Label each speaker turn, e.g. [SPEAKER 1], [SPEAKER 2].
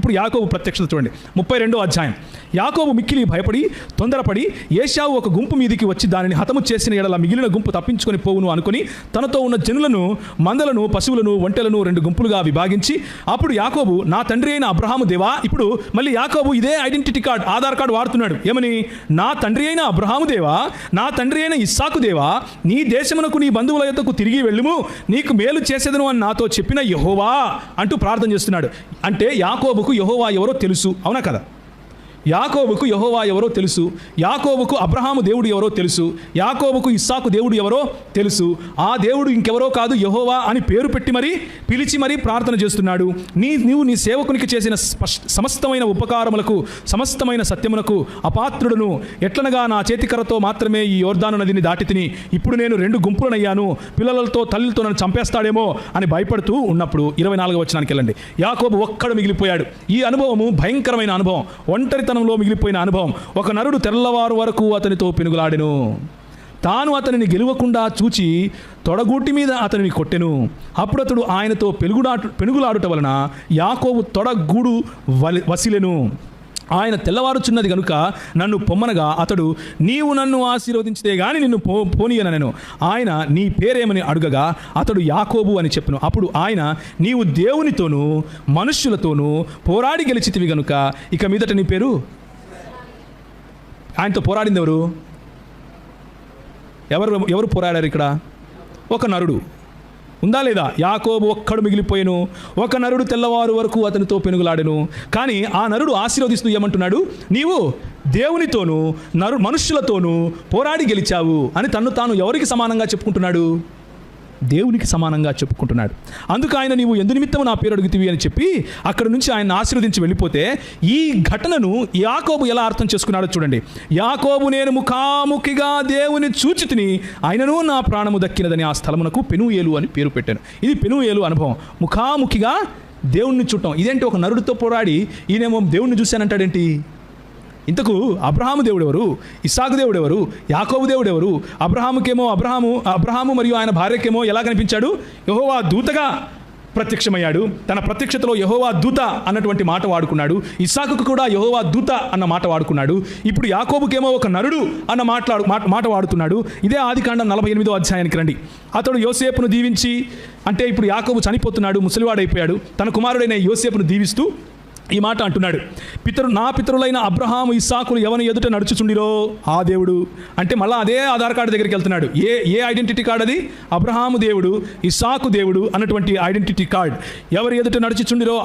[SPEAKER 1] ఇప్పుడు యాకోబు ప్రత్యక్షత చూడండి 32వ అధ్యాయం. యాకోబు మిక్కిలి భయపడి తొందరపడి ఏశావు ఒక గుంపు మీదికి వచ్చి దానిని హతము చేసిన ఎడల మిగిలిన గుంపు తప్పించుకొని పోవును అనుకుని తనతో ఉన్న జనులను, మందలను, పశువులను, ఒంటెలను 2 గుంపులుగా విభాగించి అప్పుడు యాకోబు, నా తండ్రి అయిన అబ్రహాము దేవా. ఇప్పుడు మళ్ళీ యాకోబు ఇదే ఐడెంటిటీ కార్డ్, ఆధార్ కార్డు వాడుతున్నాడు. ఏమని? నా తండ్రి అయిన అబ్రహాము దేవా, నా తండ్రి అయిన ఇస్సాకు దేవా, నీ దేశమునకు నీ బంధువుల యొద్దకు తిరిగి వెళ్ళుము, నీకు మేలు చేసేదను అని నాతో చెప్పిన యెహోవా అంటూ ప్రార్థన చేస్తున్నాడు. అంటే యాకోబుకు యెహోవా ఎవరో తెలుసు, అవునా కదా? యాకోబుకు యెహోవా ఎవరో తెలుసు, యాకోబుకు అబ్రహాము దేవుడు ఎవరో తెలుసు, యాకోబుకు ఇస్సాకు దేవుడు ఎవరో తెలుసు. ఆ దేవుడు ఇంకెవరో కాదు, యెహోవా అని పేరు పెట్టి మరీ పిలిచి మరీ ప్రార్థన చేస్తున్నాడు. నీవు నీ సేవకునికి చేసిన సమస్తమైన ఉపకారములకు, సమస్తమైన సత్యమునకు అపాత్రుడును. ఎట్లనగా నా చేతికర్రతో మాత్రమే ఈ యోర్దాను నదిని దాటి తిని ఇప్పుడు నేను 2 గుంపులనయ్యాను, పిల్లలతో తల్లితో నన్ను చంపేస్తాడేమో అని భయపడుతూ ఉన్నప్పుడు 24వ వచనానికి వెళ్ళండి. యాకోబు ఒక్కడు మిగిలిపోయాడు. ఈ అనుభవము భయంకరమైన అనుభవం, ఒంటరితనంలో మిగిలిపోయిన అనుభవం. ఒక నరుడు తెల్లవారు వరకు అతనితో పెనుగులాడెను. తాను అతనిని గెలవకుండా చూచి తొడగూటి మీద అతనిని కొట్టెను. అప్పుడు అతడు ఆయనతో పెనుగులాడుట వలన యాకోబు తొడగూడు వసిలెను. ఆయన తెల్లవారుచున్నది గనుక నన్ను పొమ్మనగా అతడు, నీవు నన్ను ఆశీర్వదించితే గాని నిన్ను పోనీయనెను. ఆయన, నీ పేరేమని అడుగగా అతడు యాకోబు అని చెప్పెను. అప్పుడు ఆయన, నీవు దేవునితోనూ మనుష్యులతోనూ పోరాడి గెలిచితివి గనుక ఇక మీదట నీ పేరు. ఆయనతో పోరాడింది ఎవరు? ఎవరు పోరాడారు ఇక్కడ? ఒక నరుడు. ఉందా లేదా? యాకోబు ఒక్కడు మిగిలిపోయాను. ఒక నరుడు తెల్లవారు వరకు అతనితో పెనుగులాడెను. కానీ ఆ నరుడు ఆశీర్వదిస్తూ ఏమంటున్నాడు? నీవు దేవునితోనూ మనుష్యులతోనూ పోరాడి గెలిచావు అని తన్ను తాను ఎవరికి సమానంగా చెప్పుకుంటున్నాడు? దేవునికి సమానంగా చెప్పుకుంటున్నాడు. అందుకు ఆయన, నీవు ఎందు నిమిత్తము నా పేరు అడుగుతీవి అని చెప్పి అక్కడి నుంచి ఆయన ఆశీర్వదించి వెళ్ళిపోతే ఈ ఘటనను యాకోబు ఎలా అర్థం చేసుకున్నాడో చూడండి. యాకోబు, నేను ముఖాముఖిగా దేవుని చూచి తిని ఆయనను నా ప్రాణము దక్కినదని ఆ స్థలమునకు పెనూయేలు అని పేరు పెట్టాను. ఇది పెనూయేలు అనుభవం, ముఖాముఖిగా దేవుణ్ణి చూడటం. ఇదేంటి? ఒక నరుడితో పోరాడి ఈయనేమో దేవుణ్ణి చూశానంటాడేంటి? ఇంతకు అబ్రహాము దేవుడు ఎవరు? ఇస్సాకు దేవుడు ఎవరు? యాకోబు దేవుడు ఎవరు? అబ్రహాము మరియు ఆయన భార్యకేమో ఎలా కనిపించాడు? యెహోవా దూతగా ప్రత్యక్షమయ్యాడు. తన ప్రత్యక్షతలో యెహోవా దూత అన్నటువంటి మాట వాడుకున్నాడు. ఇస్సాకుకు కూడా యెహోవా దూత అన్న మాట వాడుకున్నాడు. ఇప్పుడు యాకోబుకేమో ఒక నరుడు అన్న మాట వాడుతున్నాడు. ఇదే ఆదికాండం 48వ అధ్యాయానికి రండి. అతడు యోసేపును దీవించి, అంటే ఇప్పుడు యాకోబు చనిపోతున్నాడు, ముసలివాడైపోయాడు. తన కుమారుడైన యోసేపును దీవిస్తూ ఈ మాట అంటున్నాడు, నా పితరులైన అబ్రహాము ఇస్సాకులు ఎవని ఎదుట నడుచుచుండిరో ఆ దేవుడు. అంటే మళ్ళీ అదే ఆధార్ కార్డు దగ్గరికి వెళ్తున్నాడు. ఏ ఐడెంటిటీ కార్డ్ అది? అబ్రహాము దేవుడు, ఇస్సాకు దేవుడు అన్నటువంటి ఐడెంటిటీ కార్డ్. ఎవరి ఎదుట నడుచుచుండిరో